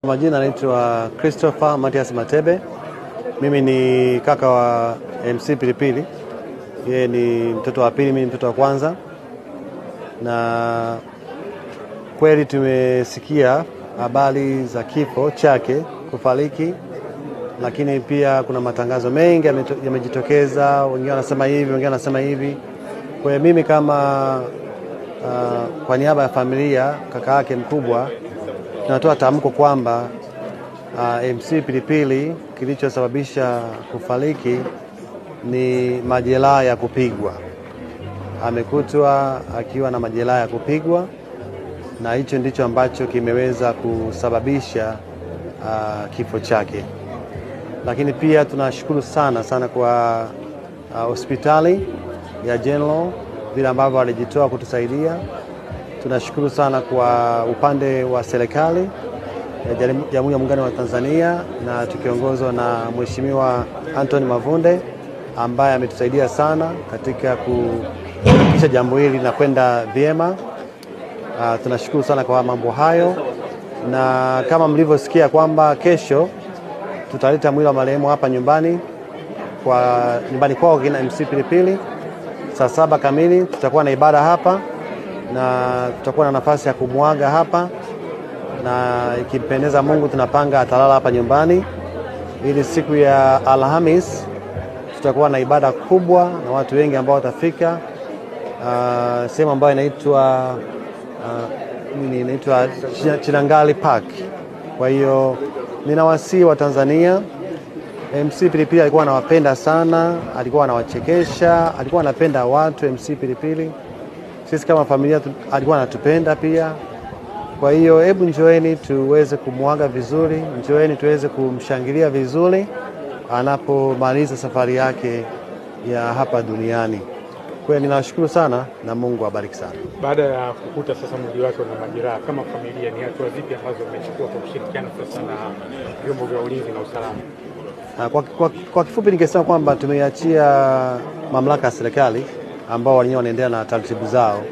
Majina naitwa Christopher Matias Matebe. Mimi ni kaka wa MC Pilipili. Yeye ni mtoto wa pili, mimi mtoto wa kwanza. Na kweli tumesikia habari za kifo chake, kufariki, lakini pia kuna matangazo mengi yamejitokeza, wengine wanasema hivi, wengine wanasema hivi. Kwa hiyo mimi kama kwa niaba ya familia, kaka yake mkubwa, tunatoa tamko kwamba MC Pilipili kilichosababisha kufariki ni majeraha ya kupigwa. Amekutwa akiwa na majeraha ya kupigwa, na hicho ndicho ambacho kimeweza kusababisha kifo chake. Lakini pia tunashukuru sana kwa hospitali ya General vile ambavyo walijitoa kutusaidia. Tunashukuru sana kwa upande wa serikali ya Jamhuri ya Muungano wa Tanzania, na tukiongozwa na Mheshimiwa Anthony Mavunde ambaye ametusaidia sana katika kuhakikisha jambo hili linakwenda vyema. Tunashukuru sana kwa mambo hayo, na kama mlivyosikia kwamba kesho tutaleta mwili wa marehemu hapa nyumbani kwao kina MC Pilipili saa 7 kamili. Tutakuwa na ibada hapa na tutakuwa na nafasi ya kumwaga hapa, na ikimpendeza Mungu tunapanga atalala hapa nyumbani, ili siku ya Alhamis tutakuwa na ibada kubwa na watu wengi ambao watafika sehemu ambayo inaitwa Chinangali Park. Kwa hiyo ninawasihi wa Tanzania, MC Pilipili alikuwa anawapenda sana, alikuwa anawachekesha, alikuwa anapenda watu. MC Pilipili sisi kama familia alikuwa anatupenda pia. Kwa hiyo hebu njoeni tuweze kumwaga vizuri, njoeni tuweze kumshangilia vizuri anapomaliza safari yake ya hapa duniani. Kwa hiyo ninawashukuru sana na Mungu awabariki sana. Baada ya kukuta sasa mwili wake na majeraha, kama familia ni hatua zipi ambazo mmechukua kwa kushirikiana sasa na vyombo vya ulinzi na usalama? Kwa kifupi ningesema kwamba tumeiachia mamlaka ya serikali ambao wenyewe wanaendelea na taratibu zao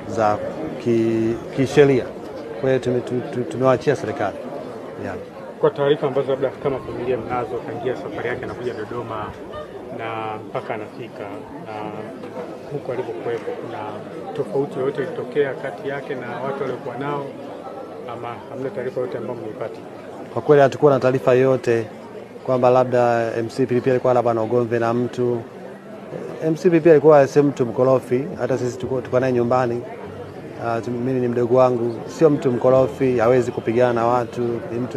za kisheria. Kwa hiyo tumewaachia serikali. Yeah. Kwa taarifa ambazo labda kama familia mnazo, tangia safari yake anakuja Dodoma na mpaka anafika na huko alipokuwepo, kuna tofauti yoyote ilitokea kati yake na watu waliokuwa nao, ama hamna taarifa yote ambayo mlipata? Kwa kweli hatakuwa na taarifa yoyote kwamba labda MC Pilipili alikuwa labda na ugomvi na mtu. MC Pilipili alikuwa si mtu mkorofi, hata sisi tuko naye nyumbani. Mimi ni mdogo wangu, sio mtu mkorofi, hawezi kupigana na watu, ni mtu